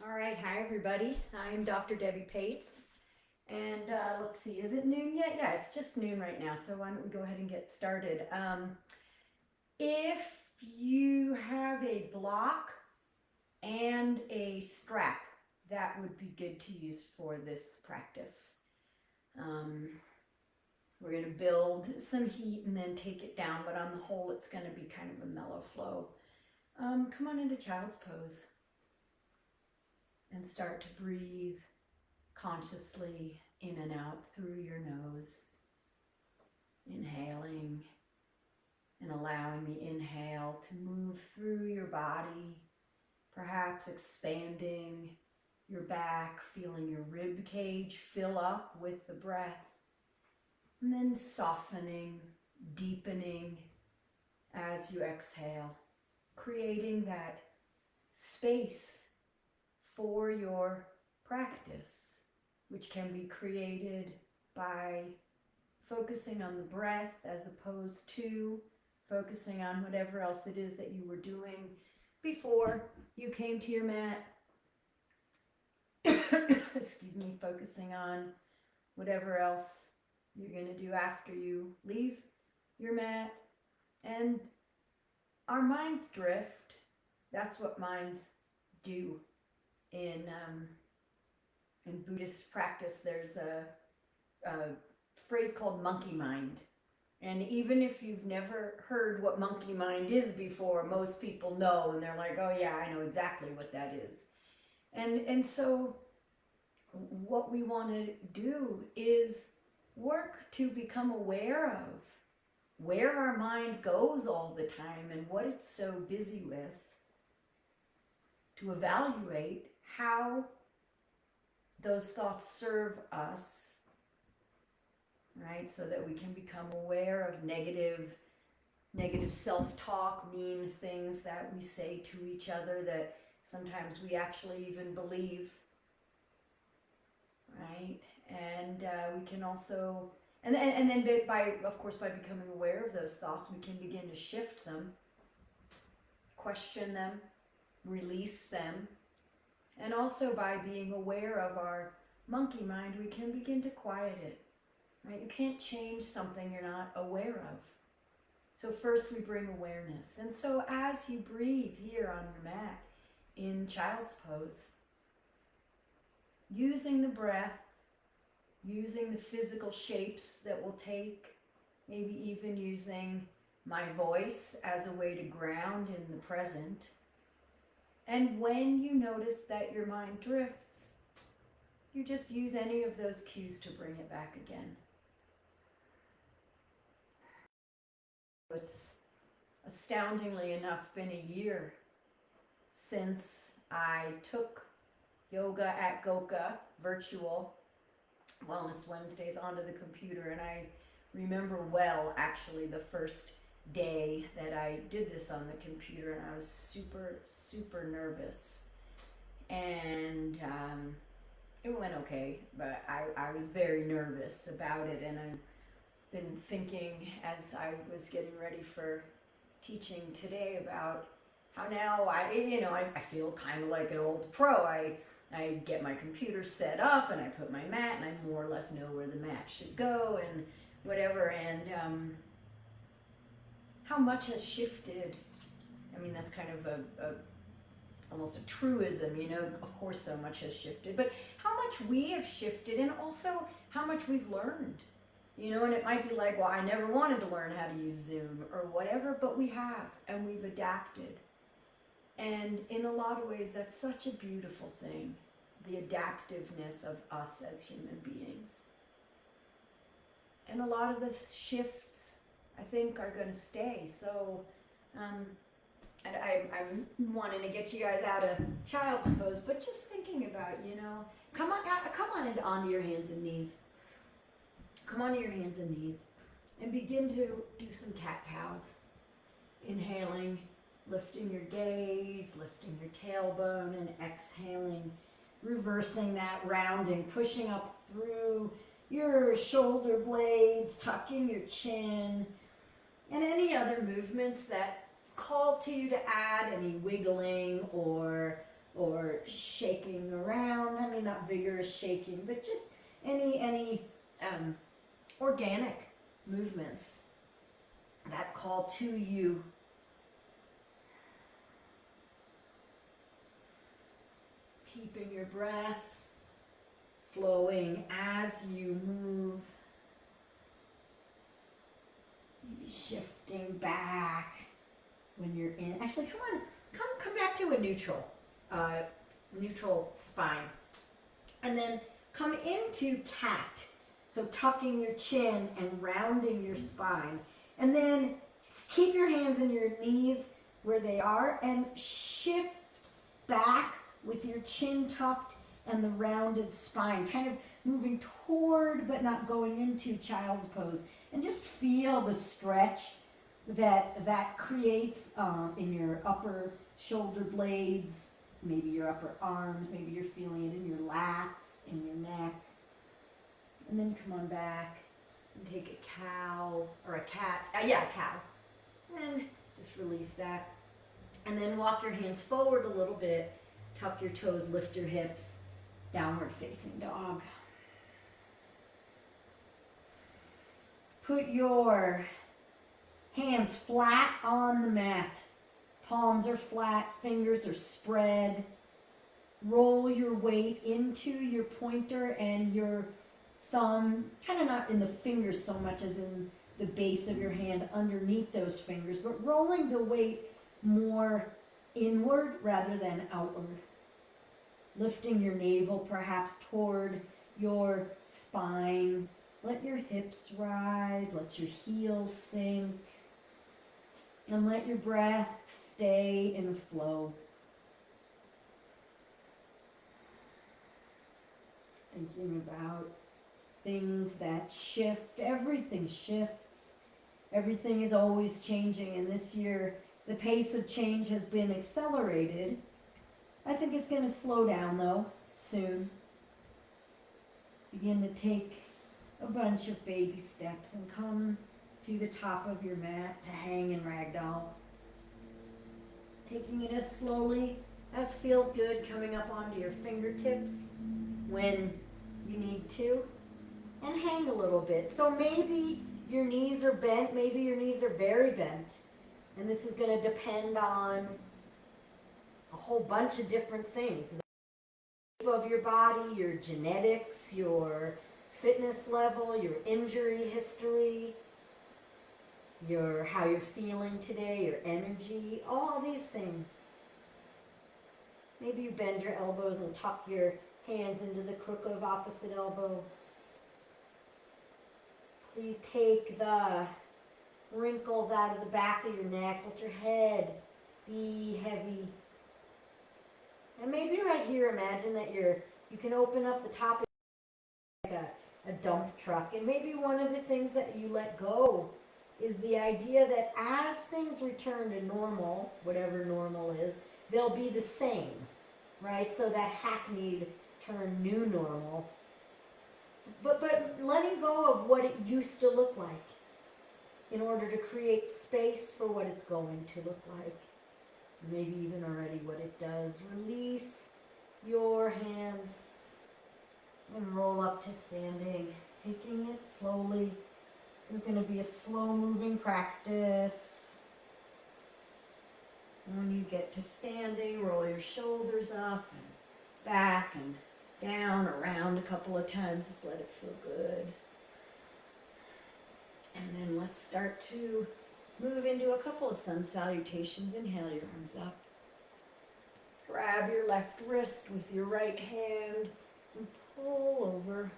All right, hi everybody. I'm Dr. Debbie Pates, and let's see, is it noon yet? Yeah, it's just noon right now, so why don't we go ahead and get started. If you have a block and a strap, that would be good to use for this practice. We're going to build some heat and then take it down, but on the whole, it's going to be kind of a mellow flow. Come on into child's pose and start to breathe consciously in and out through your nose, inhaling and allowing the inhale to move through your body, perhaps expanding your back, feeling your rib cage fill up with the breath, and then softening, deepening as you exhale, creating that space for your practice, which can be created by focusing on the breath as opposed to focusing on whatever else it is that you were doing before you came to your mat. Excuse me, focusing on whatever else you're going to do after you leave your mat. And our minds drift. That's what minds do. In Buddhist practice, there's a phrase called monkey mind. And even if you've never heard what monkey mind is before, most people know, and they're like, oh yeah, I know exactly what that is. And so what we want to do is work to become aware of where our mind goes all the time and what it's so busy with, to evaluate how those thoughts serve us, right? So that we can become aware of negative self-talk, mean things that we say to each other that sometimes we actually even believe, right? And we can also, and then by, of course, by becoming aware of those thoughts, we can begin to shift them, question them, release them. And also by being aware of our monkey mind, we can begin to quiet it, right? You can't change something you're not aware of. So first we bring awareness. And so as you breathe here on your mat in child's pose, using the breath, using the physical shapes that we'll take, maybe even using my voice as a way to ground in the present. And when you notice that your mind drifts, you just use any of those cues to bring it back again. It's astoundingly enough been a year since I took yoga at GOCA, virtual Wellness Wednesdays, onto the computer. And I remember well, actually, the first day that I did this on the computer, and I was super nervous, and it went okay, but I was very nervous about it. And I've been thinking as I was getting ready for teaching today about how now I feel kind of like an old pro. I get my computer set up and I put my mat, and I more or less know where the mat should go and whatever. And how much has shifted. I mean, that's kind of almost a truism, of course so much has shifted, but how much we have shifted, and also how much we've learned, and it might be like, well, I never wanted to learn how to use Zoom or whatever, but we have, and we've adapted. And in a lot of ways, that's such a beautiful thing, the adaptiveness of us as human beings. And a lot of the shifts, I think, are going to stay. So I'm wanting to get you guys out of child's pose, but just thinking about, come on onto your hands and knees. Come onto your hands and knees and begin to do some cat-cows. Inhaling, lifting your gaze, lifting your tailbone, and exhaling, reversing that rounding, pushing up through your shoulder blades, tucking your chin, and any other movements that call to you to add any wiggling or or shaking around. I mean, not vigorous shaking, but just any organic movements that call to you. Keeping your breath flowing as you move. Shifting back when you're in. Actually, come on, come back to a neutral spine. And then come into cat. So tucking your chin and rounding your spine. And then keep your hands in your knees where they are and shift back with your chin tucked and the rounded spine, kind of moving toward but not going into child's pose. And just feel the stretch that creates in your upper shoulder blades, maybe your upper arms, maybe you're feeling it in your lats, in your neck. And then come on back and take a cow, or a cat, a cow. And just release that. And then walk your hands forward a little bit, tuck your toes, lift your hips, downward facing dog. Put your hands flat on the mat. Palms are flat, fingers are spread. Roll your weight into your pointer and your thumb, kind of not in the fingers so much as in the base of your hand underneath those fingers, but rolling the weight more inward rather than outward. Lifting your navel perhaps toward your spine. Let your hips rise, let your heels sink, and let your breath stay in flow. Thinking about things that shift. Everything shifts. Everything is always changing, and this year the pace of change has been accelerated. I think it's going to slow down though soon. Begin to take a bunch of baby steps and come to the top of your mat to hang in ragdoll. Taking it as slowly as feels good, coming up onto your fingertips when you need to, and hang a little bit. So maybe your knees are bent, maybe your knees are very bent, and this is going to depend on a whole bunch of different things. The shape of your body, your genetics, your fitness level, your injury history, how you're feeling today, your energy, all these things. Maybe you bend your elbows and tuck your hands into the crook of opposite elbow. Please take the wrinkles out of the back of your neck. Let your head be heavy. And maybe right here, imagine that you can open up the top of like a dump truck. And maybe one of the things that you let go is the idea that as things return to normal, whatever normal is, they'll be the same, right? So that hackneyed term, new normal. But letting go of what it used to look like in order to create space for what it's going to look like. Maybe even already what it does. Release your hands and roll up to standing, taking it slowly. This is going to be a slow moving practice. When you get to standing, roll your shoulders up and back and down, around a couple of times. Just let it feel good. And then let's start to move into a couple of sun salutations. Inhale your arms up. Grab your left wrist with your right hand and pull over.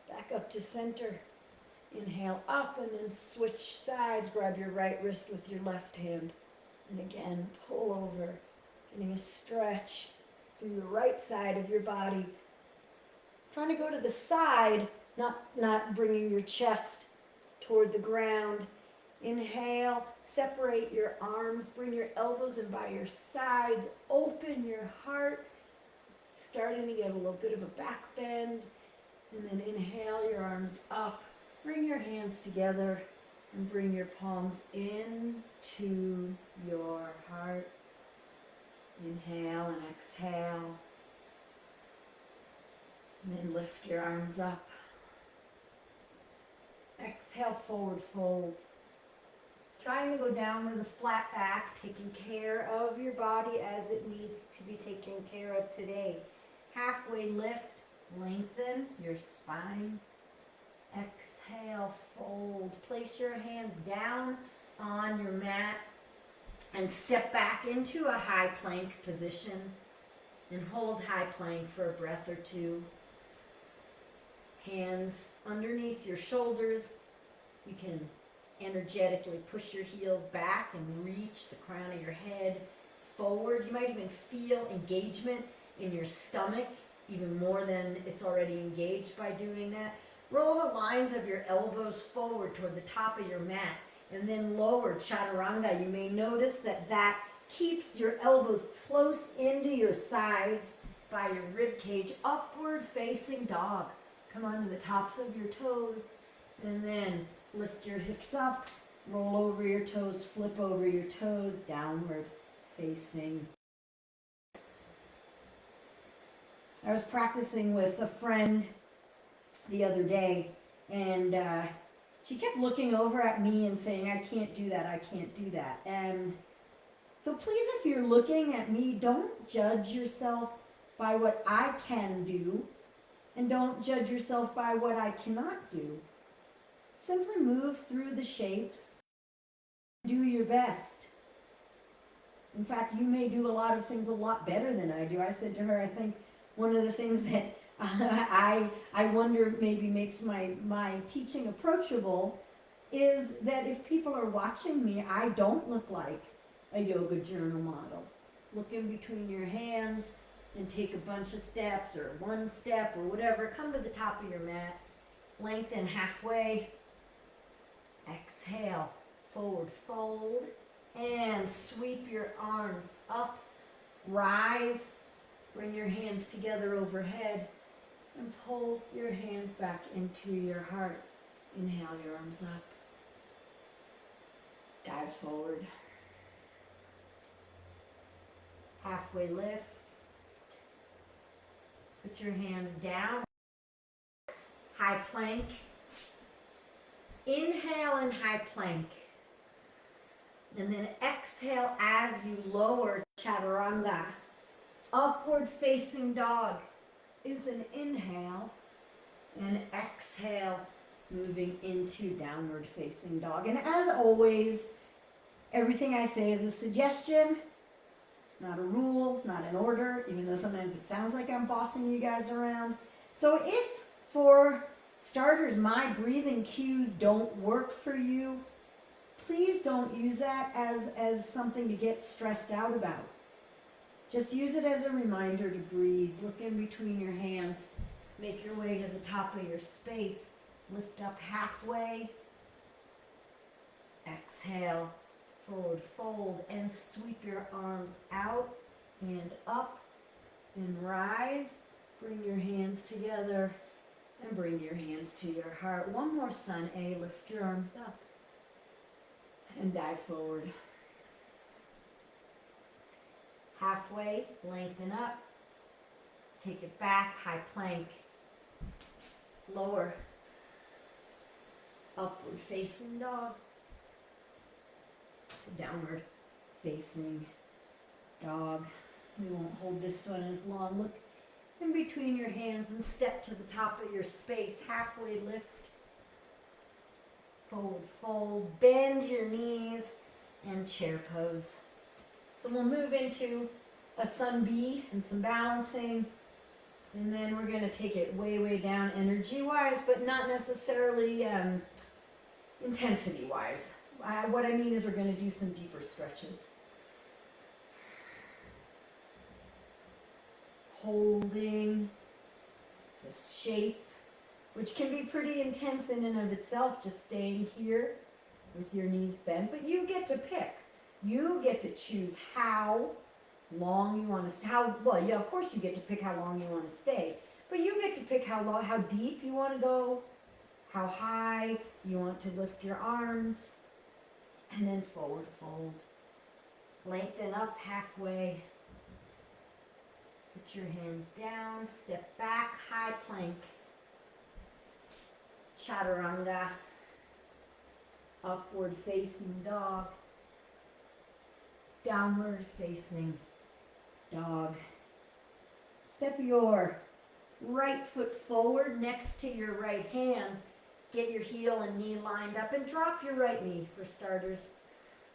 Back up to center. Inhale up and then switch sides. Grab your right wrist with your left hand. And again, pull over. Getting a stretch through the right side of your body. Trying to go to the side, not bringing your chest toward the ground. Inhale, separate your arms, bring your elbows in by your sides, open your heart, starting to get a little bit of a back bend. And then inhale your arms up, bring your hands together and bring your palms into your Inhale and exhale. And then lift your arms up. Exhale, forward fold. Trying to go down with a flat back, taking care of your body as it needs to be taken care of today. Halfway lift, lengthen your spine. Exhale, fold. Place your hands down on your mat and step back into a high plank position and hold high plank for a breath or two. Hands underneath your shoulders. You can energetically push your heels back and reach the crown of your head forward. You might even feel engagement in your stomach, even more than it's already engaged by doing that. Roll the lines of your elbows forward toward the top of your mat and then lower Chaturanga. You may notice that keeps your elbows close into your sides by your rib cage, upward facing dog. Come onto the tops of your toes and then lift your hips up, roll over your toes, flip over your toes, downward facing. I was practicing with a friend the other day, and she kept looking over at me and saying, I can't do that, I can't do that. And so please, if you're looking at me, don't judge yourself by what I can do, and don't judge yourself by what I cannot do. Simply move through the shapes, do your best. In fact, you may do a lot of things a lot better than I do. I said to her, I think one of the things that I wonder maybe makes my teaching approachable is that if people are watching me, I don't look like a yoga journal model. Look in between your hands and take a bunch of steps or one step or whatever. Come to the top of your mat, lengthen halfway, exhale, forward fold, and sweep your arms up, rise, bring your hands together overhead, and pull your hands back into your heart. Inhale your arms up, dive forward, halfway lift, put your hands down, high plank, inhale in high plank, and then exhale as you lower Chaturanga. Upward facing dog is an inhale, and exhale moving into downward facing dog. And as always, everything I say is a suggestion, not a rule, not an order, even though sometimes it sounds like I'm bossing you guys around. So if, for starters, my breathing cues don't work for you, please don't use that as something to get stressed out about. Just use it as a reminder to breathe. Look in between your hands. Make your way to the top of your space. Lift up halfway. Exhale, forward fold, and sweep your arms out and up and rise. Bring your hands together and bring your hands to your heart. One more sun A. Lift your arms up and dive forward. Halfway, lengthen up, take it back, high plank, lower, upward facing dog, downward facing dog. We won't hold this one as long. Look in between your hands and step to the top of your space, halfway lift, forward fold, bend your knees, and chair pose. So we'll move into a sun B and some balancing, and then we're going to take it way, way down energy-wise, but not necessarily intensity-wise. What I mean is we're going to do some deeper stretches. Holding this shape, which can be pretty intense in and of itself, just staying here with your knees bent, but you get to pick. You get to choose how long you want to, of course you get to pick how long you want to stay, but you get to pick how deep you want to go, how high you want to lift your arms, and then forward fold. Lengthen up halfway, Put your hands down, step back, high plank. Chaturanga. Upward facing dog. Downward facing dog. Step your right foot forward next to your right hand. Get your heel and knee lined up and drop your right knee for starters.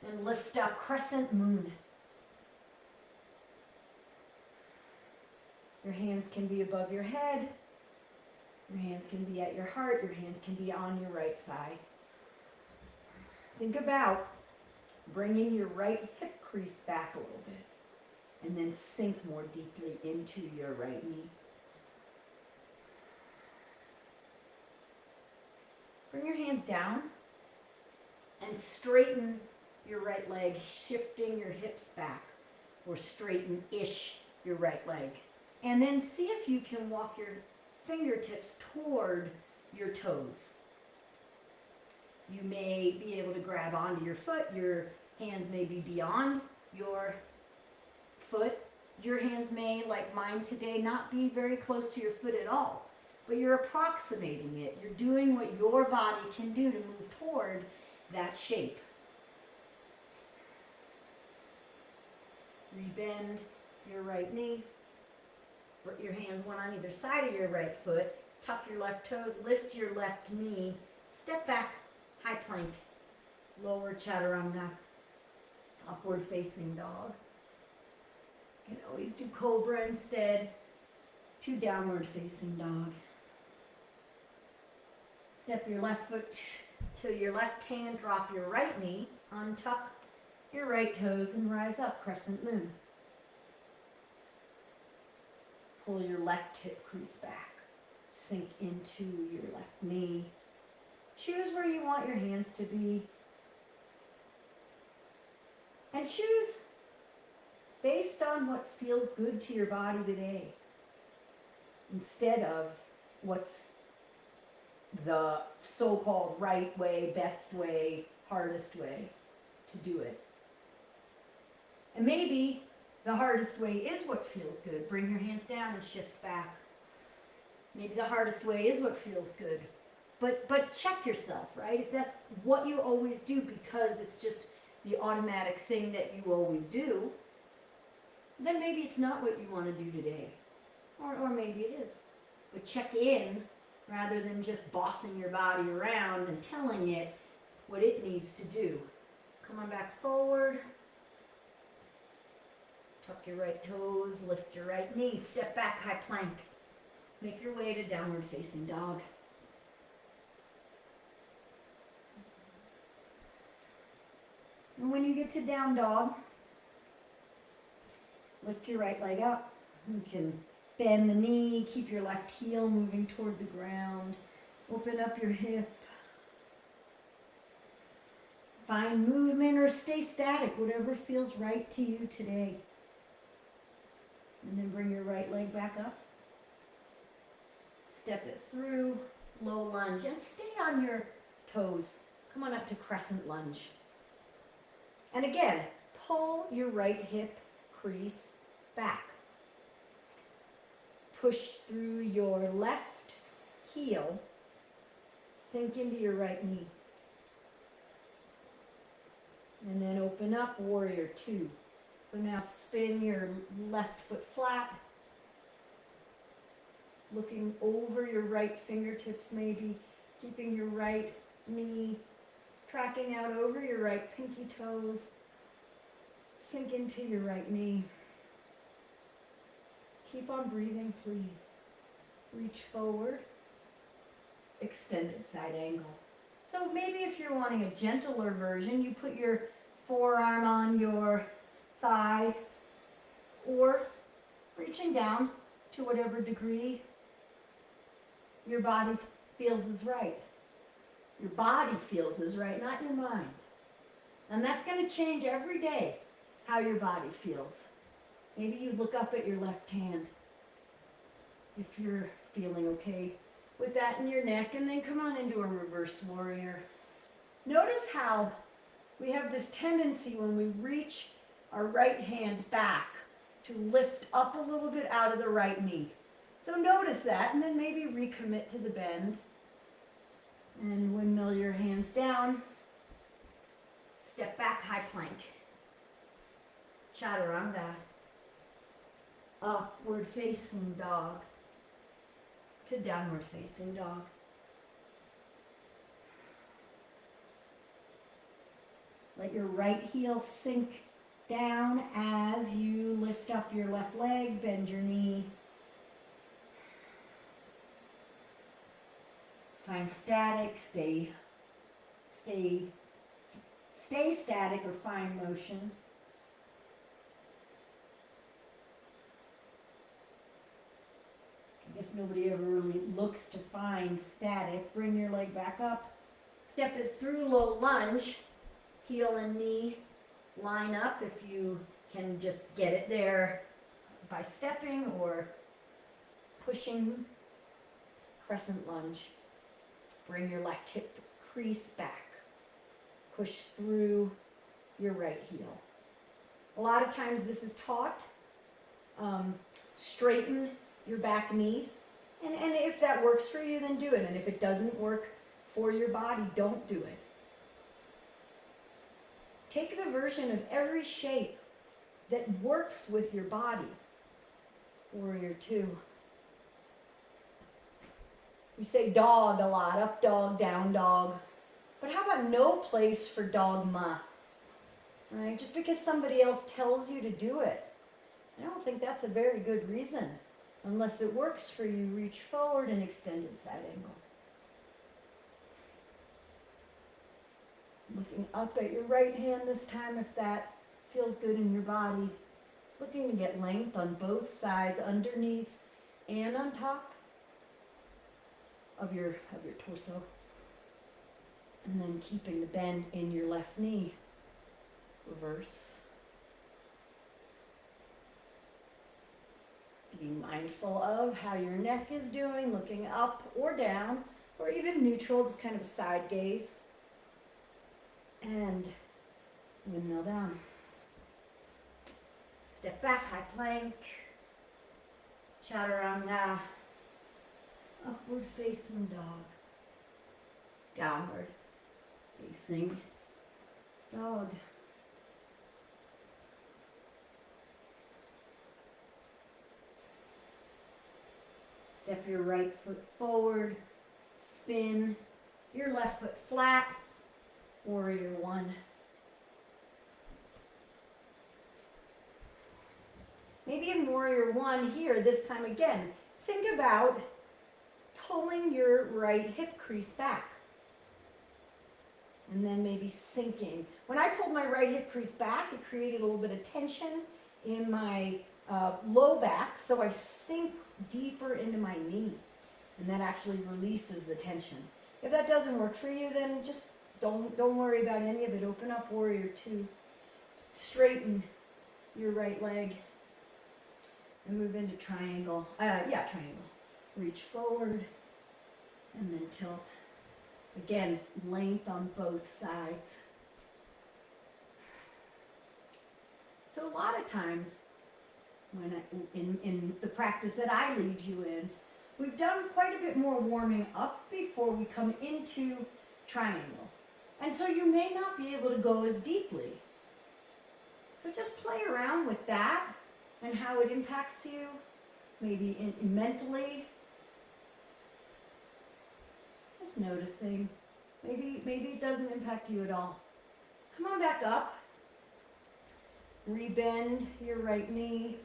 And lift up, crescent moon. Your hands can be above your head. Your hands can be at your heart. Your hands can be on your right thigh. Think about bringing your right hip crease back a little bit. And then sink more deeply into your right knee. Bring your hands down and straighten your right leg, shifting your hips back, or straighten-ish your right leg. And then see if you can walk your fingertips toward your toes. You may be able to grab onto your foot. Your hands may be beyond your foot. Your hands may, like mine today, not be very close to your foot at all. But you're approximating it. You're doing what your body can do to move toward that shape. Rebend your right knee. Put your hands one on either side of your right foot. Tuck your left toes. Lift your left knee. Step back. High plank. Lower chaturanga. Upward facing dog. You can always do cobra instead. To downward facing dog. Step your left foot to your left hand, drop your right knee, untuck your right toes and rise up, crescent moon. Pull your left hip crease back, sink into your left knee. Choose where you want your hands to be. And choose based on what feels good to your body today, instead of what's the so-called right way, best way, hardest way to do it. And maybe the hardest way is what feels good. Bring your hands down and shift back. Maybe the hardest way is what feels good. But check yourself, right? If that's what you always do because it's just the automatic thing that you always do, then maybe it's not what you want to do today. Or maybe it is. But check in rather than just bossing your body around and telling it what it needs to do. Come on back forward. Tuck your right toes, lift your right knee, step back, high plank. Make your way to downward facing dog. And when you get to down dog, lift your right leg up. You can bend the knee, keep your left heel moving toward the ground. Open up your hip. Find movement or stay static, whatever feels right to you today. And then bring your right leg back up. Step it through, low lunge, and stay on your toes. Come on up to crescent lunge. And again, pull your right hip crease back. Push through your left heel, sink into your right knee. And then open up, warrior two. So now spin your left foot flat, looking over your right fingertips maybe, keeping your right knee tracking out over your right pinky toes. Sink into your right knee. Keep on breathing, please. Reach forward. Extended side angle. So maybe if you're wanting a gentler version, you put your forearm on your thigh, or reaching down to whatever degree your body feels is right. Your body feels is right, not your mind. And that's going to change every day how your body feels. Maybe you look up at your left hand if you're feeling okay with that in your neck, and then come on into a reverse warrior. Notice how we have this tendency when we reach our right hand back to lift up a little bit out of the right knee. So notice that, and then maybe recommit to the bend. And windmill your hands down. Step back, high plank. Chaturanga. Upward facing dog to downward facing dog. Let your right heel sink down as you lift up your left leg, bend your knee. Find static, stay static or find motion. I guess nobody ever really looks to find static. Bring your leg back up. Step it through, low lunge. Heel and knee line up if you can just get it there by stepping or pushing. Crescent lunge. Bring your left hip crease back. Push through your right heel. A lot of times this is taught. Straighten your back knee. And if that works for you, then do it. And if it doesn't work for your body, don't do it. Take the version of every shape that works with your body. Warrior two. We say dog a lot, up dog, down dog. But how about no place for dogma? Right? Just because somebody else tells you to do it. I don't think that's a very good reason. Unless it works for you, reach forward and extended side angle. Looking up at your right hand this time if that feels good in your body. Looking to get length on both sides, underneath and on top of your torso. And then keeping the bend in your left knee. Reverse. Being mindful of how your neck is doing, looking up or down, or even neutral, just kind of a side gaze. And windmill down. Step back, high plank. Chaturanga. Upward facing dog. Downward facing dog. Step your right foot forward, spin your left foot flat, warrior one. Maybe in warrior one here, this time again, think about pulling your right hip crease back. And then maybe sinking. When I pulled my right hip crease back, it created a little bit of tension in my low back, so I sink deeper into my knee, and that actually releases the tension. If that doesn't work for you, then just don't worry about any of it. Open up warrior two. Straighten your right leg and move into triangle. Triangle. Reach forward and then tilt. Again, length on both sides. So a lot of times, when in the practice that I lead you in, we've done quite a bit more warming up before we come into triangle. And so you may not be able to go as deeply. So just play around with that and how it impacts you, maybe mentally. Just noticing. Maybe it doesn't impact you at all. Come on back up. Rebend your right knee,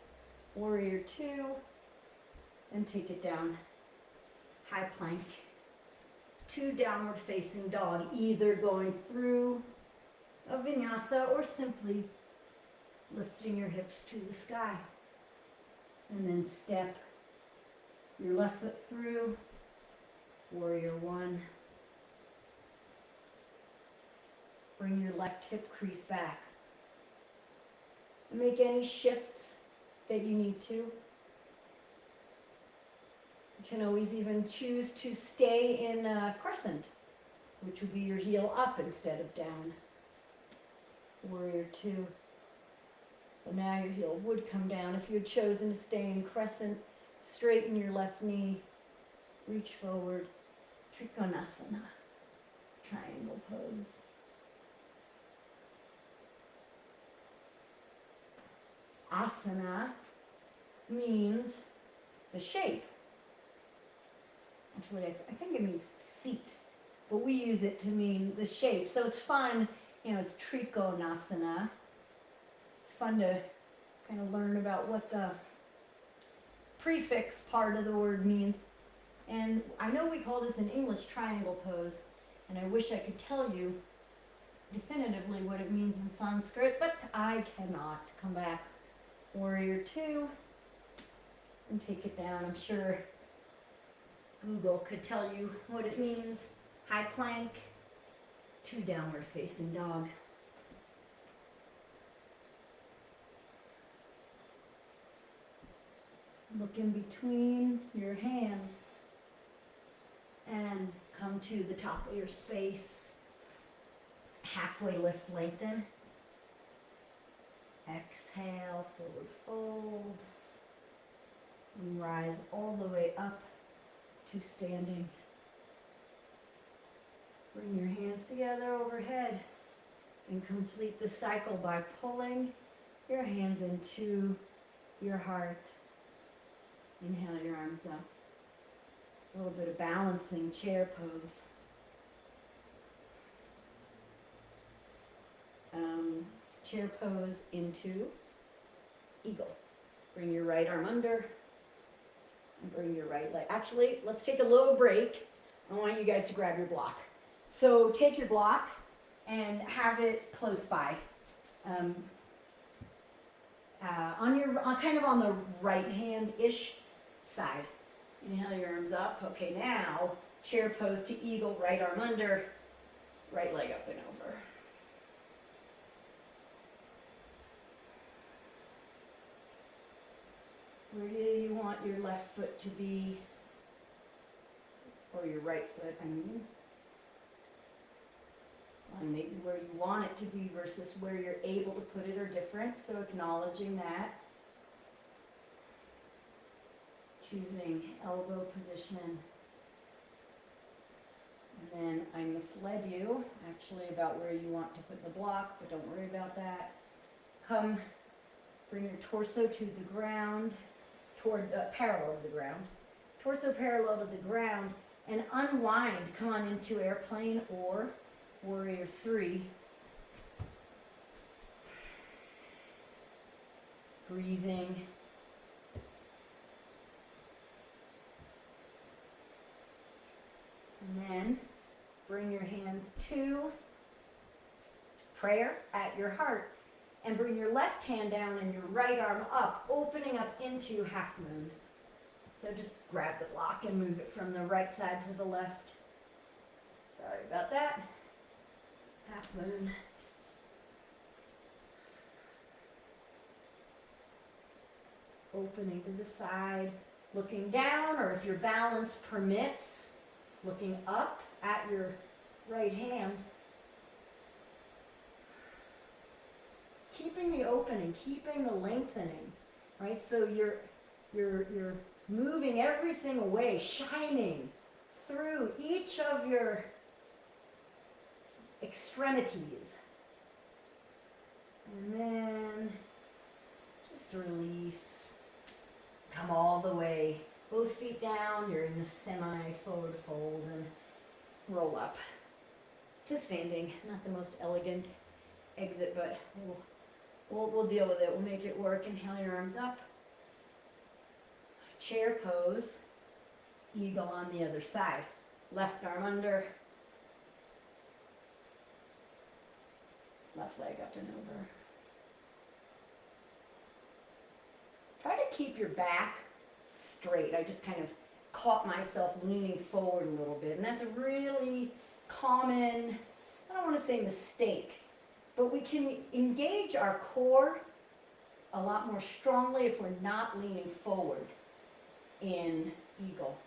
warrior two, and take it down. High plank. Two downward facing dog, either going through a vinyasa or simply lifting your hips to the sky. And then step your left foot through, warrior one. Bring your left hip crease back. And make any shifts that you need to. You can always even choose to stay in a crescent, which would be your heel up instead of down. Warrior two. So now your heel would come down. If you had chosen to stay in crescent, straighten your left knee, reach forward, Trikonasana, triangle pose. Asana means the shape. Actually, I think it means seat, but we use it to mean the shape. So it's fun, it's Trikonasana. It's fun to kind of learn about what the prefix part of the word means. And I know we call this in English triangle pose, and I wish I could tell you definitively what it means in Sanskrit, but I cannot. Come back, warrior two, and take it down. I'm sure Google could tell you what it means. High plank, two downward facing dog. Look in between your hands and come to the top of your space. Halfway lift, lengthen. Exhale, forward fold. And rise all the way up to standing. Bring your hands together overhead and complete the cycle by pulling your hands into your heart. Inhale your arms up. A little bit of balancing chair pose. Chair pose into eagle. Bring your right arm under and bring your right leg. Actually, let's take a little break. I want you guys to grab your block. So take your block and have it close by. Kind of on the right hand-ish side. Inhale your arms up. Okay, now chair pose to eagle, right arm under, right leg up and over. Where do you want your left foot to be? Or your right foot, I mean. And maybe where you want it to be versus where you're able to put it are different, so acknowledging that. Choosing elbow position. And then I misled you, actually, about where you want to put the block, but don't worry about that. Come, bring your torso to the ground, parallel to the ground. Torso parallel to the ground, and unwind. Come on into airplane or warrior three. Breathing. And then bring your hands to prayer at your heart. And bring your left hand down and your right arm up, opening up into half moon. So just grab the block and move it from the right side to the left. Sorry about that. Half moon. Opening to the side, looking down, or if your balance permits, looking up at your right hand. Keeping the opening, keeping the lengthening, right? So you're moving everything away, shining through each of your extremities. And then just release. Come all the way. Both feet down, you're in the semi-forward fold and roll up to standing. Not the most elegant exit, but we'll deal with it. We'll make it work. Inhale your arms up. Chair pose. Eagle on the other side. Left arm under. Left leg up and over. Try to keep your back straight. I just kind of caught myself leaning forward a little bit. And that's a really common, I don't want to say mistake, but we can engage our core a lot more strongly if we're not leaning forward in eagle.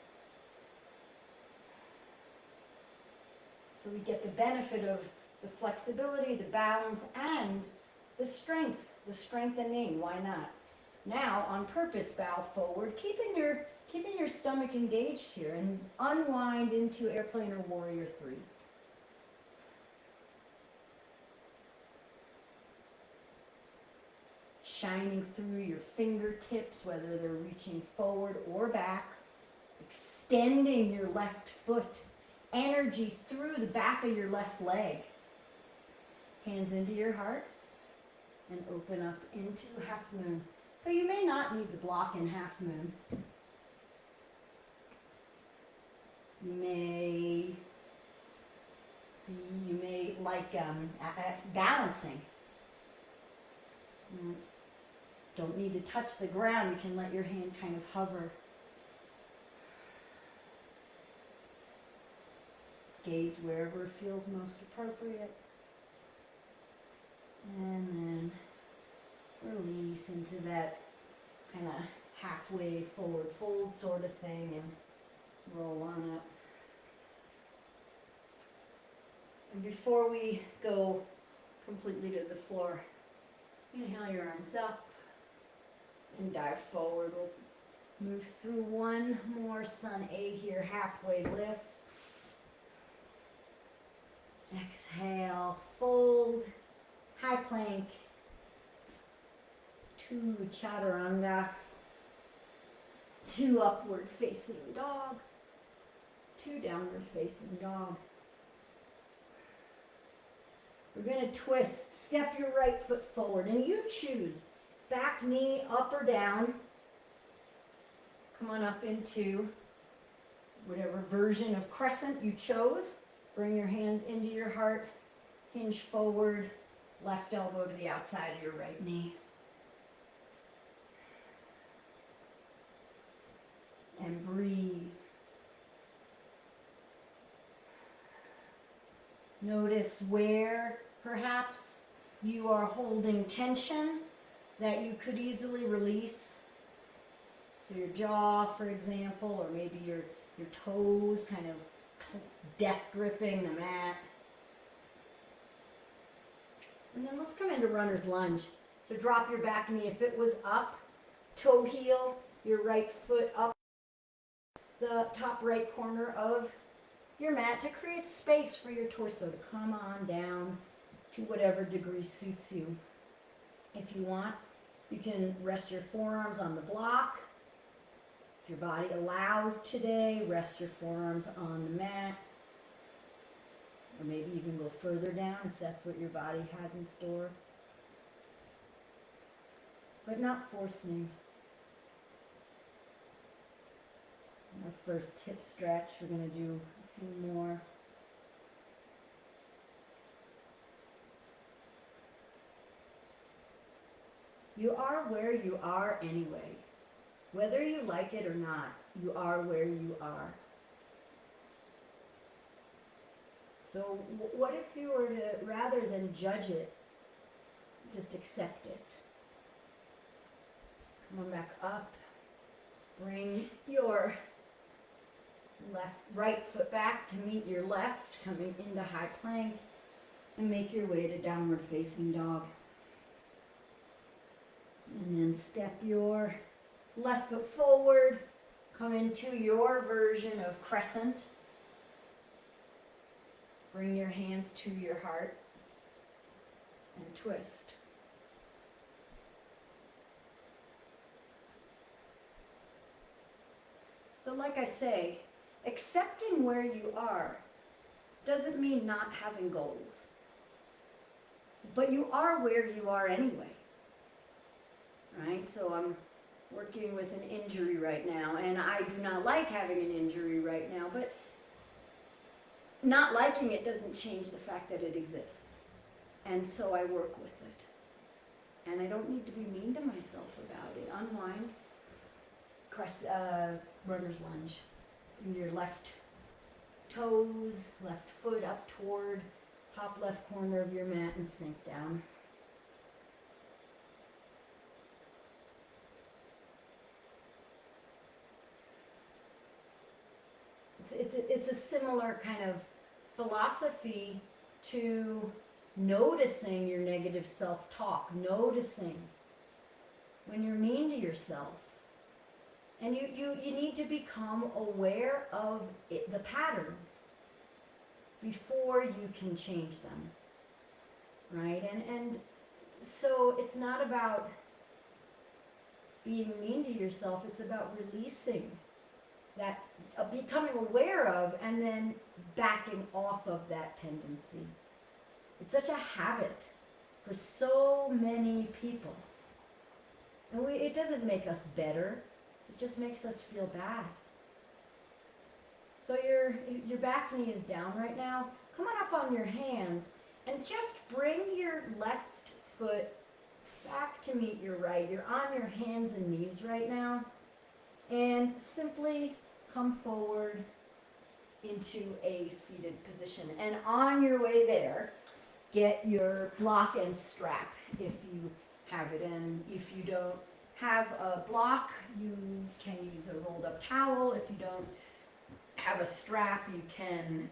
So we get the benefit of the flexibility, the balance, and the strength the strengthening, why not? Now, on purpose, bow forward, keeping your stomach engaged here, and unwind into airplane or warrior 3. Shining through your fingertips, whether they're reaching forward or back, extending your left foot, energy through the back of your left leg. Hands into your heart, and open up into half moon. So you may not need the block in half moon. You may like balancing. Don't need to touch the ground. You can let your hand kind of hover. Gaze wherever feels most appropriate. And then release into that kind of halfway forward fold sort of thing and roll on up. And before we go completely to the floor, inhale your arms up and dive forward. We'll move through one more sun A here, halfway lift. Exhale, fold, high plank, to Chaturanga, to upward facing dog, to downward facing dog. We're going to twist, step your right foot forward, and you choose back knee up or down. Come on up into whatever version of crescent you chose. Bring your hands into your heart, hinge forward, left elbow to the outside of your right knee. And breathe. Notice where perhaps you are holding tension that you could easily release. So your jaw, for example, or maybe your toes kind of death gripping the mat. And then let's come into runner's lunge. So drop your back knee. If it was up, toe heel, your right foot up the top right corner of your mat to create space for your torso to come on down to whatever degree suits you. If you want, you can rest your forearms on the block. If your body allows today, rest your forearms on the mat. Or maybe you can go further down if that's what your body has in store. But not forcing. Our first hip stretch, we're going to do a few more. You are where you are anyway. Whether you like it or not, you are where you are. So what if you were to, rather than judge it, just accept it? Come on back up. Bring your right foot back to meet your left, coming into high plank, and make your way to downward facing dog. And then step your left foot forward, come into your version of crescent. Bring your hands to your heart and twist. So like I say, accepting where you are doesn't mean not having goals. But you are where you are anyway. Right? So I'm working with an injury right now, and I do not like having an injury right now, but not liking it doesn't change the fact that it exists. And so I work with it. And I don't need to be mean to myself about it. Unwind. Runner's lunge. Bring your left toes, left foot up toward top left corner of your mat and sink down. It's a similar kind of philosophy to noticing your negative self-talk, noticing when you're mean to yourself. And you need to become aware of it, the patterns, before you can change them, right? And so it's not about being mean to yourself, it's about releasing that, becoming aware of, and then backing off of that tendency. It's such a habit for so many people. And it doesn't make us better, it just makes us feel bad. So your back knee is down right now. Come on up on your hands and just bring your left foot back to meet your right. You're on your hands and knees right now. And simply come forward into a seated position. And on your way there, get your block and strap if you have it. And if you don't have a block, you can use a rolled up towel. If you don't have a strap, you can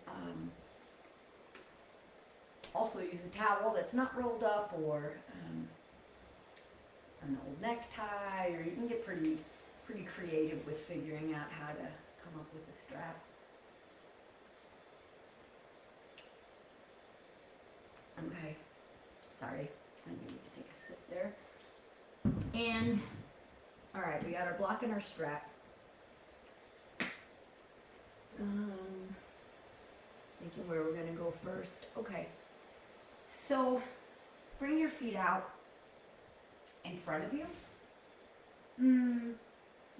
also use a towel that's not rolled up, or an old necktie, or you can get pretty creative with figuring out how to come up with a strap. Okay, sorry, I need to take a sip there. And, all right, we got our block and our strap. Thinking where we're gonna go first. Okay, so bring your feet out in front of you.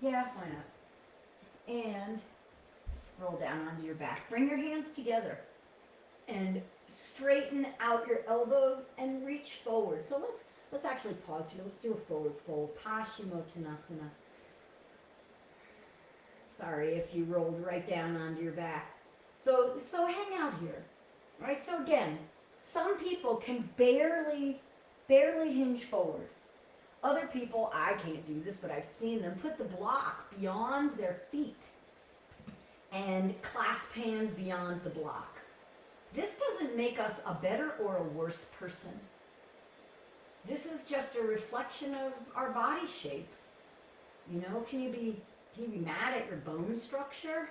Yeah, why not? And roll down onto your back. Bring your hands together and straighten out your elbows and reach forward. So let's actually pause here. Let's do a forward fold. Paschimottanasana. Sorry if you rolled right down onto your back. So hang out here. All right, so again, some people can barely hinge forward. Other people, I can't do this, but I've seen them put the block beyond their feet and clasp hands beyond the block. This doesn't make us a better or a worse person. This is just a reflection of our body shape. You know, can you be mad at your bone structure?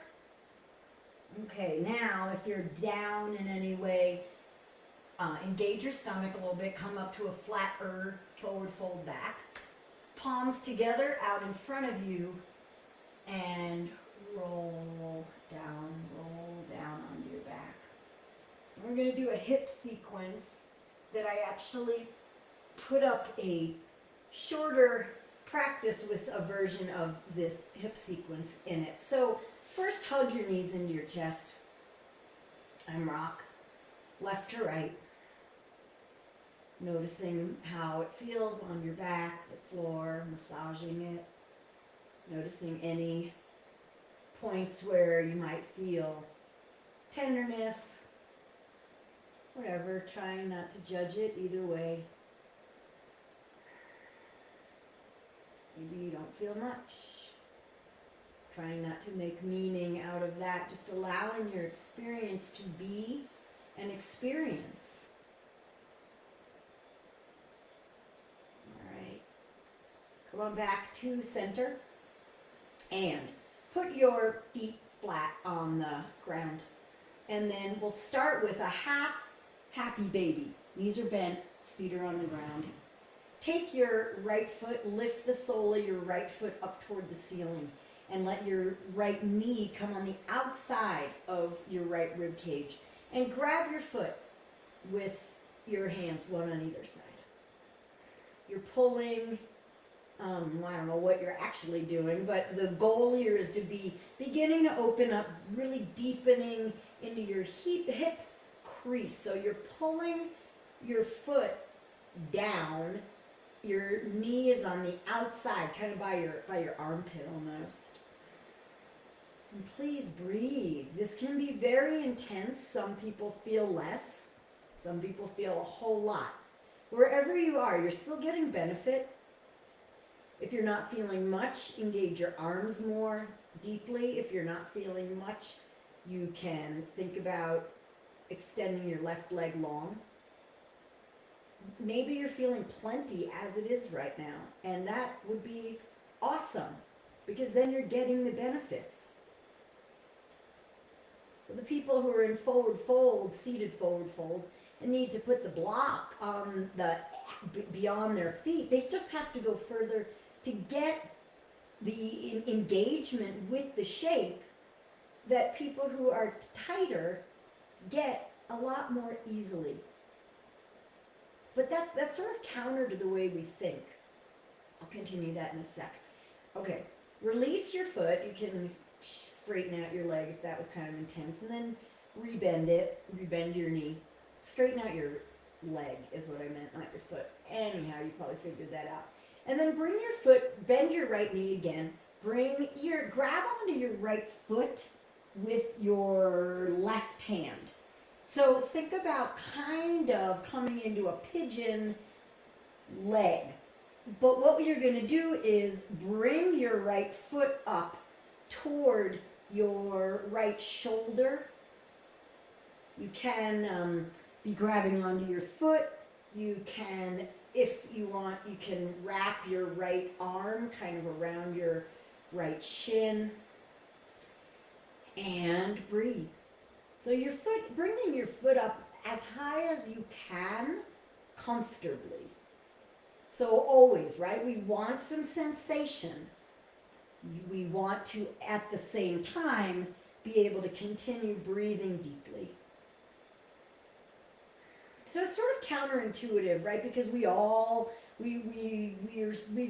Okay, now if you're down in any way, engage your stomach a little bit, come up to a flatter forward fold back. Palms together out in front of you, and roll down onto your back. And we're going to do a hip sequence that I actually put up a shorter practice with a version of this hip sequence in it. So first, hug your knees into your chest and rock left to right. Noticing how it feels on your back, the floor, massaging it. Noticing any points where you might feel tenderness, whatever, trying not to judge it either way. Maybe you don't feel much. Trying not to make meaning out of that, just allowing your experience to be an experience. Come on back to center and put your feet flat on the ground. And then we'll start with a half happy baby. Knees are bent, feet are on the ground. Take your right foot, lift the sole of your right foot up toward the ceiling, and let your right knee come on the outside of your right rib cage. And grab your foot with your hands, one on either side. You're pulling, I don't know what you're actually doing, but the goal here is to be beginning to open up, really deepening into your hip crease. So you're pulling your foot down, your knee is on the outside, kind of by your armpit almost. And please breathe. This can be very intense. Some people feel less. Some people feel a whole lot. Wherever you are, you're still getting benefit. If you're not feeling much, engage your arms more deeply. If you're not feeling much, you can think about extending your left leg long. maybe you're feeling plenty as it is right now, and that would be awesome, because then you're getting the benefits. So the people who are in forward fold, seated forward fold, and need to put the block on the beyond their feet, they just have to go further to get the engagement with the shape that people who are tighter get a lot more easily. But that's sort of counter to the way we think. I'll continue that in a sec. Okay, release your foot. You can straighten out your leg if that was kind of intense, and then rebend it, rebend your knee. Straighten out your leg is what I meant, not your foot. Anyhow, you probably figured that out. And then bring your foot, bend your right knee again. Grab onto your right foot with your left hand. So think about kind of coming into a pigeon leg. But what you're going to do is bring your right foot up toward your right shoulder. You can be grabbing onto your foot. You can, if you want, you can wrap your right arm kind of around your right shin and breathe. So your foot, bringing your foot up as high as you can comfortably. So always, right, we want some sensation. We want to, at the same time, be able to continue breathing deeply. So it's sort of counterintuitive, right? Because we've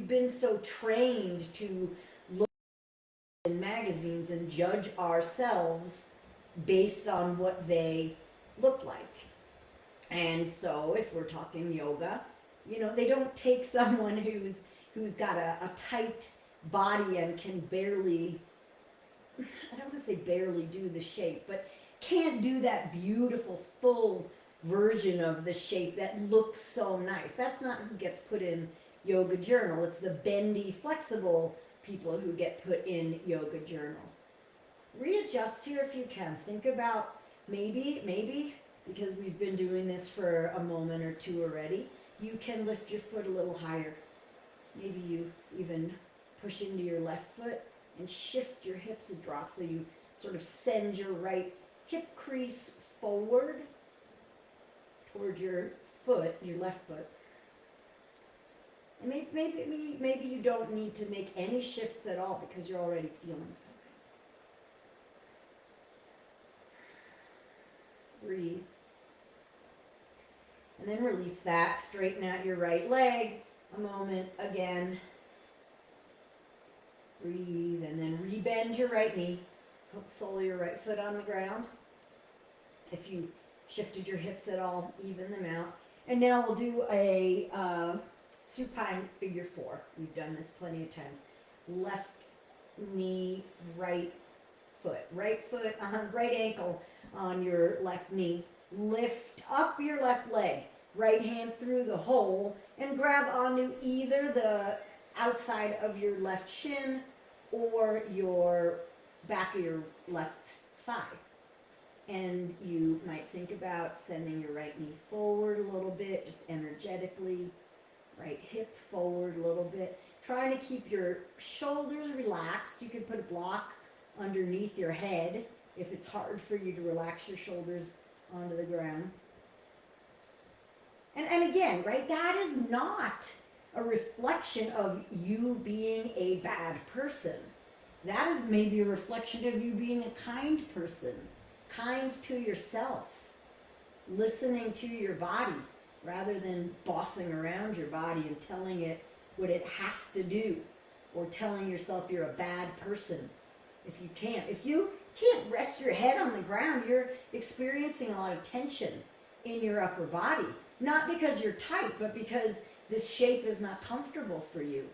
been so trained to look in magazines and judge ourselves based on what they look like. And so if we're talking yoga, you know, they don't take someone who's got a tight body and can barely, I don't want to say barely do the shape, but can't do that beautiful full version of the shape that looks so nice. That's not who gets put in Yoga Journal. It's the bendy, flexible people who get put in Yoga Journal. Readjust here if you can. Think about maybe, because we've been doing this for a moment or two already, you can lift your foot a little higher. Maybe you even push into your left foot and shift your hips a drop, so you sort of send your right hip crease forward toward your foot, your left foot. And maybe you don't need to make any shifts at all because you're already feeling something. Breathe. And then release that. Straighten out your right leg a moment again. Breathe, and then rebend your right knee. Put the sole of your right foot on the ground. If you shifted your hips at all, even them out. And now we'll do a supine figure 4. We've done this plenty of times. Left knee, right foot. Right ankle on your left knee. Lift up your left leg. Right hand through the hole and grab onto either the outside of your left shin or your back of your left thigh. And you might think about sending your right knee forward a little bit, just energetically. Right hip forward a little bit. Trying to keep your shoulders relaxed. You can put a block underneath your head if it's hard for you to relax your shoulders onto the ground. And again, right, that is not a reflection of you being a bad person. That is maybe a reflection of you being a kind person, kind to yourself, listening to your body rather than bossing around your body and telling it what it has to do, or telling yourself you're a bad person if you can't. If you can't rest your head on the ground, you're experiencing a lot of tension in your upper body. Not because you're tight, but because this shape is not comfortable for you.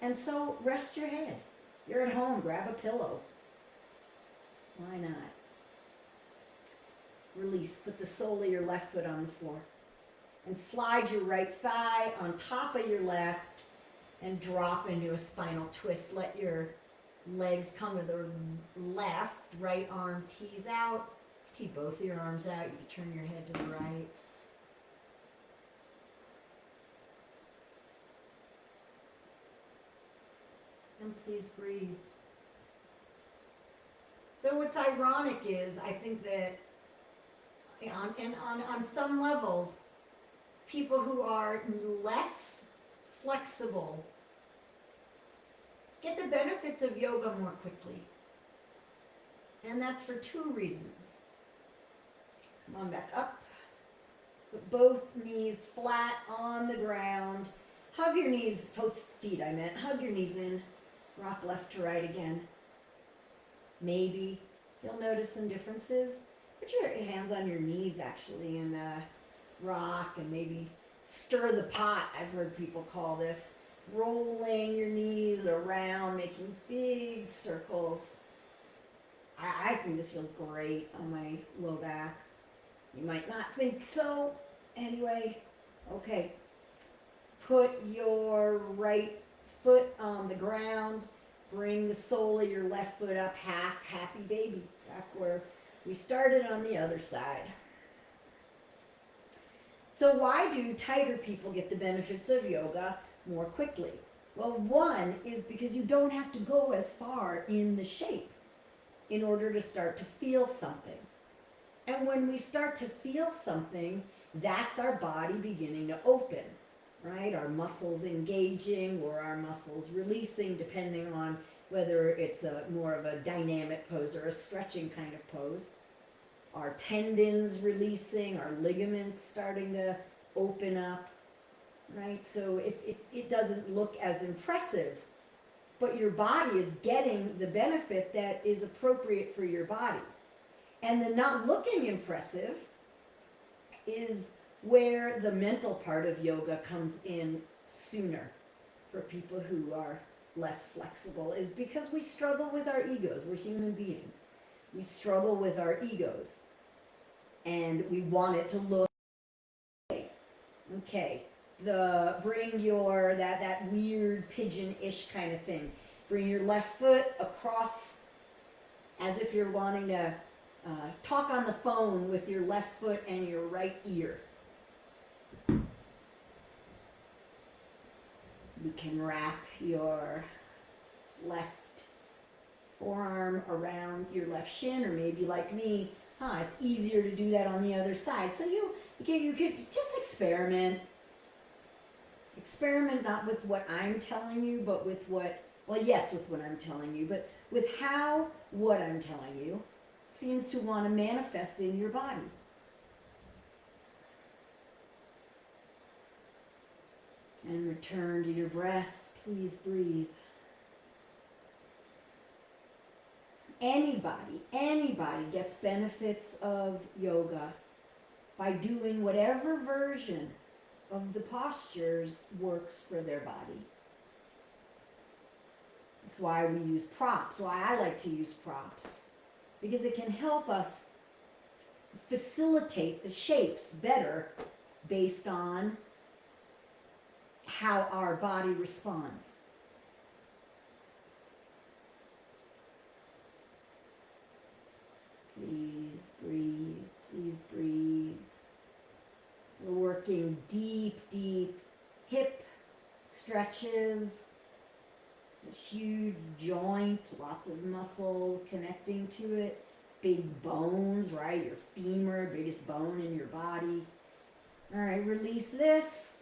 And so rest your head. You're at home, grab a pillow. Why not? Release, put the sole of your left foot on the floor. And slide your right thigh on top of your left and drop into a spinal twist. Let your legs come to the left, right arm tees out. Tee both your arms out. You can turn your head to the right. And please breathe. So what's ironic is, I think that on some levels, people who are less flexible get the benefits of yoga more quickly. And that's for two reasons. Come on back up. Put both knees flat on the ground. Hug your knees, both feet I meant. Hug your knees in. Rock left to right again. Maybe you'll notice some differences. Put your hands on your knees actually and rock, and maybe stir the pot, I've heard people call this. Rolling your knees around, making big circles. I think this feels great on my low back. You might not think so. Anyway, okay. Put your right foot on the ground. Bring the sole of your left foot up half, happy baby. Back where we started on the other side. So why do tighter people get the benefits of yoga more quickly? Well, one is because you don't have to go as far in the shape in order to start to feel something. And when we start to feel something, that's our body beginning to open, right? Our muscles engaging or our muscles releasing, depending on whether it's more of a dynamic pose or a stretching kind of pose. Our tendons releasing, our ligaments starting to open up, right? So if it doesn't look as impressive, but your body is getting the benefit that is appropriate for your body. And the not looking impressive is where the mental part of yoga comes in sooner for people who are less flexible, is because we struggle with our egos. We're human beings. We struggle with our egos. And we want it to look okay. Bring your, that weird pigeon-ish kind of thing. Bring your left foot across as if you're wanting to talk on the phone with your left foot and your right ear. You can wrap your left forearm around your left shin, or maybe like me, it's easier to do that on the other side. So you could just experiment. Experiment not with what I'm telling you, but with what I'm telling you, but with how what I'm telling you seems to want to manifest in your body. And return to your breath. Please breathe. Anybody gets benefits of yoga by doing whatever version of the postures works for their body. That's why we use props, why I like to use props, because it can help us facilitate the shapes better based on how our body responds. Please breathe, please breathe. We're working deep hip stretches. It's a huge joint, lots of muscles connecting to it. Big bones, right? Your femur, biggest bone in your body. All right, release this.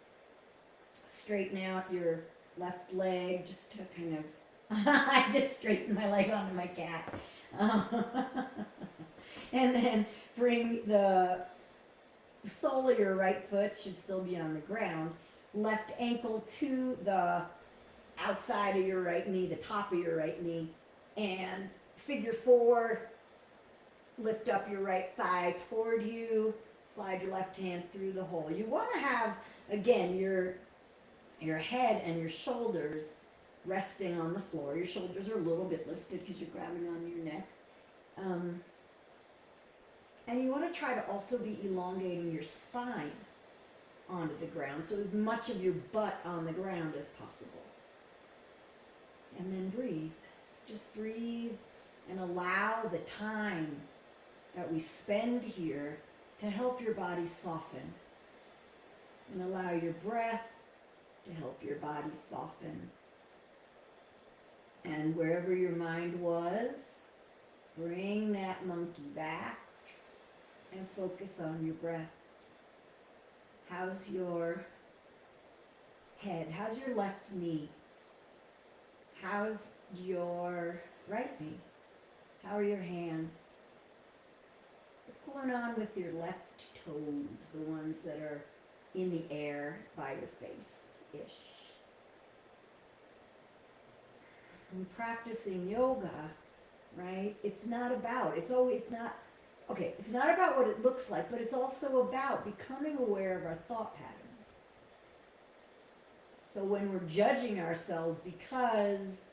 Straighten out your left leg just to kind of, I just straightened my leg onto my cat. And then bring the sole of your right foot, should still be on the ground, left ankle to the outside of your right knee, the top of your right knee, and figure four, lift up your right thigh toward you, slide your left hand through the hole. You want to have, again, your head and your shoulders resting on the floor. Your shoulders are a little bit lifted because you're grabbing on your neck. And you want to try to also be elongating your spine onto the ground, so as much of your butt on the ground as possible. And then breathe. Just breathe and allow the time that we spend here to help your body soften. And allow your breath to help your body soften. And wherever your mind was, bring that monkey back and focus on your breath. How's your head? How's your left knee? How's your right knee? How are your hands? What's going on with your left toes, the ones that are in the air by your face-ish? When practicing yoga, right, it's not about what it looks like, but it's also about becoming aware of our thought patterns. So when we're judging ourselves because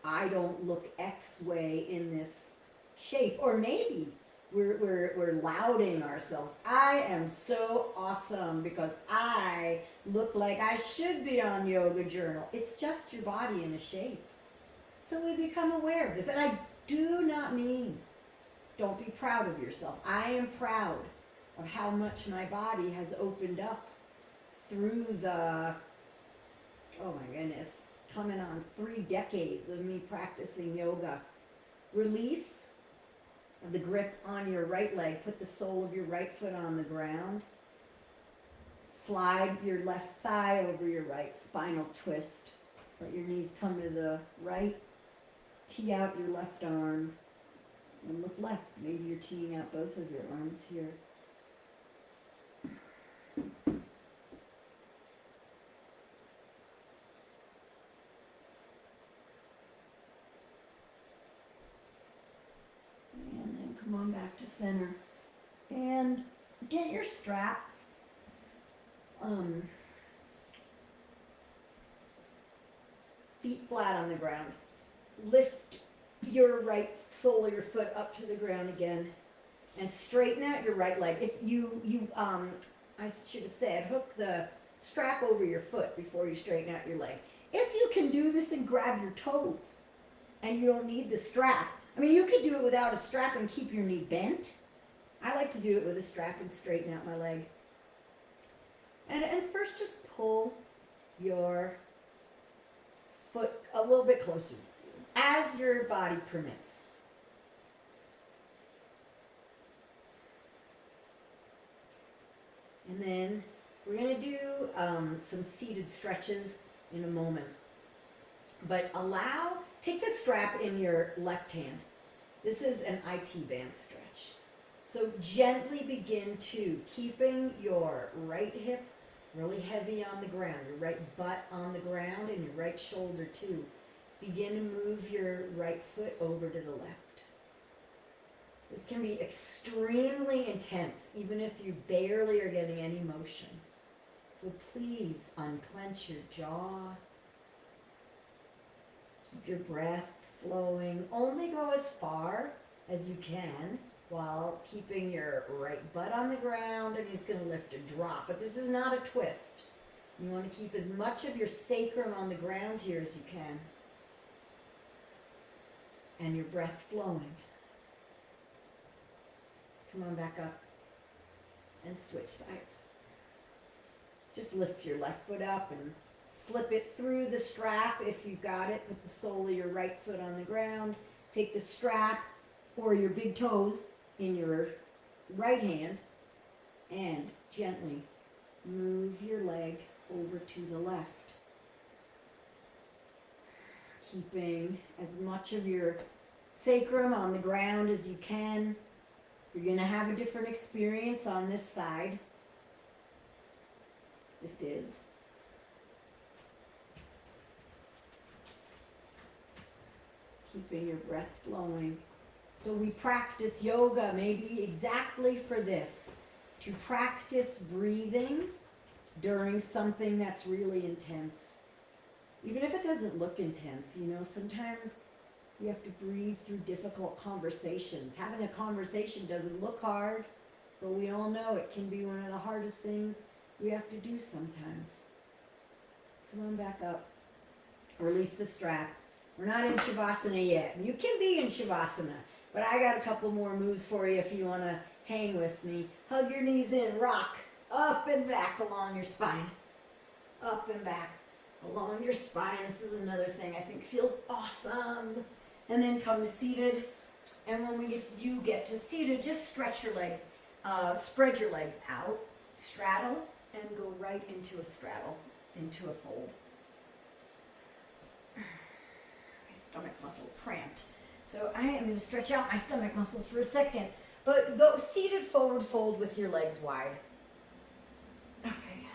I don't look X way in this shape, or maybe we're lauding ourselves. I am so awesome because I look like I should be on Yoga Journal. It's just your body in a shape. So we become aware of this. And I do not mean don't be proud of yourself. I am proud of how much my body has opened up through the, oh my goodness, coming on 3 decades of me practicing yoga. Release the grip on your right leg. Put the sole of your right foot on the ground. Slide your left thigh over your right. Spinal twist. Let your knees come to the right. Tee out your left arm. And look left. Maybe you're teeing out both of your arms here. And then come on back to center. And get your strap. Feet flat on the ground. Lift your right sole of your foot up to the ground again. And straighten out your right leg. If I should have said, hook the strap over your foot before you straighten out your leg. If you can do this and grab your toes, and you don't need the strap. I mean, you could do it without a strap and keep your knee bent. I like to do it with a strap and straighten out my leg. And first just pull your foot a little bit closer as your body permits. And then we're going to do some seated stretches in a moment. But take the strap in your left hand. This is an IT band stretch. So gently begin to, keeping your right hip really heavy on the ground, your right butt on the ground, and your right shoulder too. Begin to move your right foot over to the left. This can be extremely intense, even if you barely are getting any motion. So please unclench your jaw. Keep your breath flowing. Only go as far as you can while keeping your right butt on the ground, and he's going to lift a drop. But this is not a twist. You want to keep as much of your sacrum on the ground here as you can. And your breath flowing. Come on back up and switch sides. Just lift your left foot up and slip it through the strap if you've got it. Put the sole of your right foot on the ground. Take the strap or your big toes in your right hand and gently move your leg over to the left. Keeping as much of your sacrum on the ground as you can. You're going to have a different experience on this side. Just is. Keeping your breath flowing. So we practice yoga maybe exactly for this. To practice breathing during something that's really intense. Even if it doesn't look intense, sometimes you have to breathe through difficult conversations. Having a conversation doesn't look hard, but we all know it can be one of the hardest things we have to do sometimes. Come on back up. Release the strap. We're not in Shavasana yet. You can be in Shavasana, but I got a couple more moves for you if you want to hang with me. Hug your knees in, rock, up and back along your spine. Up and back. along your spine. This is another thing I think feels awesome. And then come to seated. And when you get to seated, just stretch your legs, spread your legs out, straddle, and go right into a straddle, into a fold. My stomach muscles cramped. So I am going to stretch out my stomach muscles for a second. But go seated forward fold with your legs wide. Okay.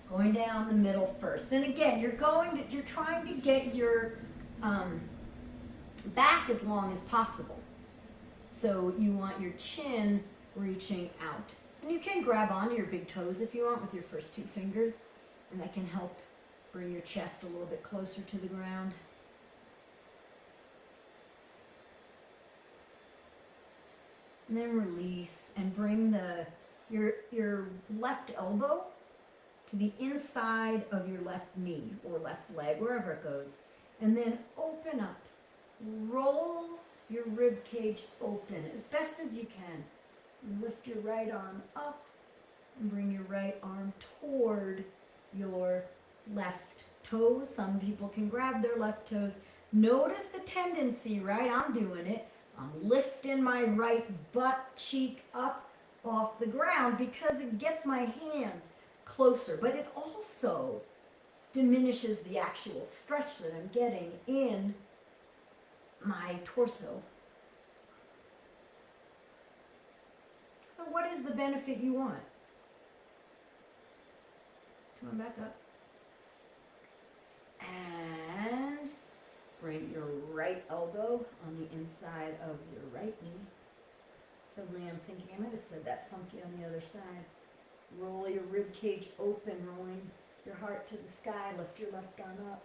Going down the middle first. And again, you're trying to get your back as long as possible. So you want your chin reaching out. And you can grab onto your big toes if you want with your first 2 fingers. And that can help bring your chest a little bit closer to the ground. And then release and bring your left elbow to the inside of your left knee or left leg, wherever it goes. And then open up. Roll your rib cage open as best as you can. And lift your right arm up and bring your right arm toward your left toes. Some people can grab their left toes. Notice the tendency, right? I'm doing it. I'm lifting my right butt cheek up off the ground because it gets my hand closer, but it also diminishes the actual stretch that I'm getting in my torso. So what is the benefit you want? Come on back up. And bring your right elbow on the inside of your right knee. Suddenly I'm thinking I might have said that funky on the other side. Roll your rib cage open, rolling your heart to the sky. Lift your left arm up.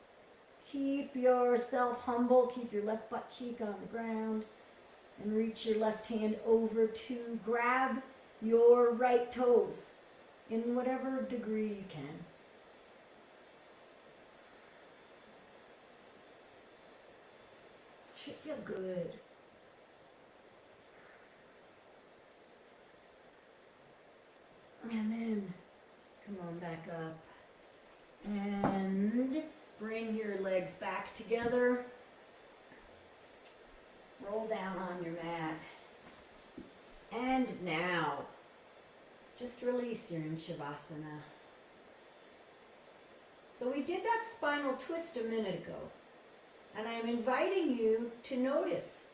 Keep yourself humble. Keep your left butt cheek on the ground. And reach your left hand over to grab your right toes in whatever degree you can. Should feel good. And then come on back up and bring your legs back together. Roll down on your mat. And now, just release. You're in Shavasana. So we did that spinal twist a minute ago. And I'm inviting you to notice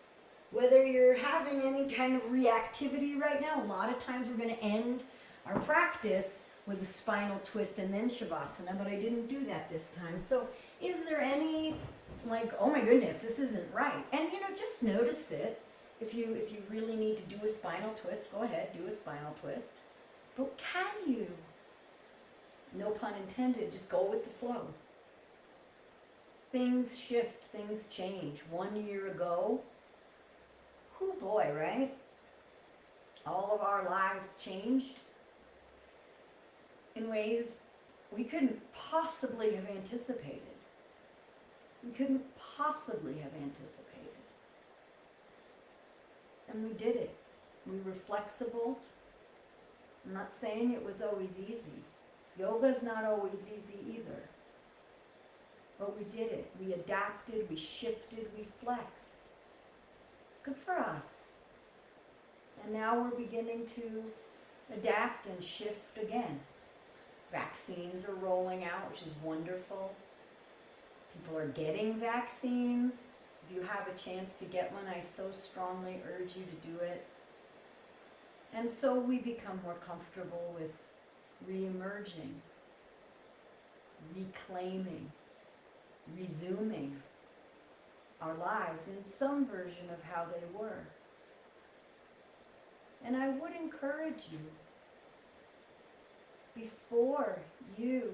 whether you're having any kind of reactivity right now. A lot of times we're going to end our practice with a spinal twist and then Shavasana, but I didn't do that this time. So is there any, like, oh my goodness, this isn't right? And, just notice it. If you really need to do a spinal twist, go ahead, do a spinal twist. But can you? No pun intended, just go with the flow. Things shift, things change. 1 year ago, oh boy, right? All of our lives changed in ways we couldn't possibly have anticipated. We couldn't possibly have anticipated. And we did it. We were flexible. I'm not saying it was always easy. Yoga's not always easy either. But we did it. We adapted, we shifted, we flexed. Good for us. And now we're beginning to adapt and shift again. Vaccines are rolling out, which is wonderful. People are getting vaccines. If you have a chance to get one, I so strongly urge you to do it. And so we become more comfortable with re-emerging, reclaiming, resuming our lives in some version of how they were. And I would encourage you, before you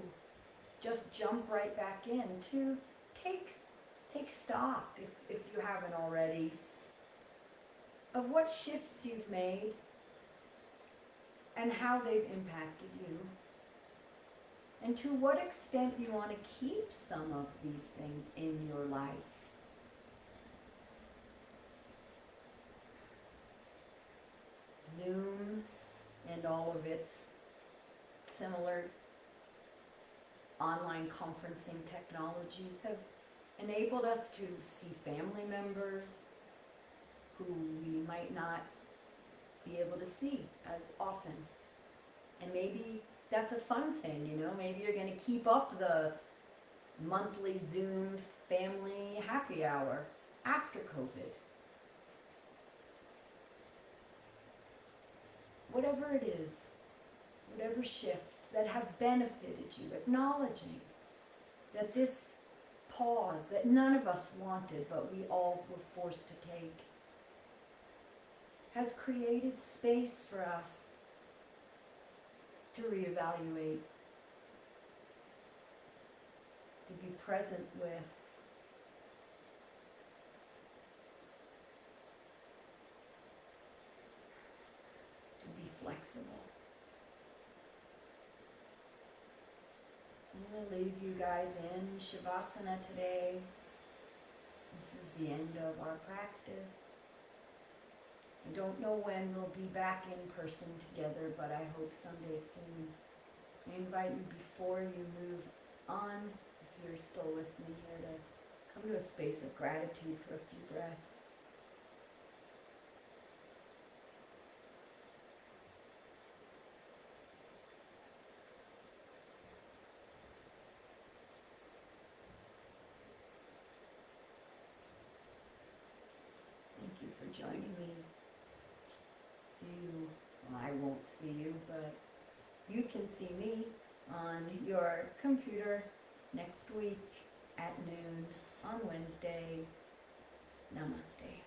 just jump right back in, to take stock, if you haven't already, of what shifts you've made and how they've impacted you, and to what extent you want to keep some of these things in your life. Zoom and all of its similar online conferencing technologies have enabled us to see family members who we might not be able to see as often. And maybe that's a fun thing, you know, maybe you're going to keep up the monthly Zoom family happy hour after COVID. Whatever it is, whatever shifts that have benefited you, acknowledging that this pause that none of us wanted but we all were forced to take has created space for us to reevaluate, to be present with, to be flexible. I'm going to leave you guys in Shavasana today. This is the end of our practice. I don't know when we'll be back in person together, but I hope someday soon. I invite you before you move on, if you're still with me here, to come to a space of gratitude for a few breaths. Thank you for joining me. See you, well, I won't see you, but you can see me on your computer next week at noon on Wednesday. Namaste.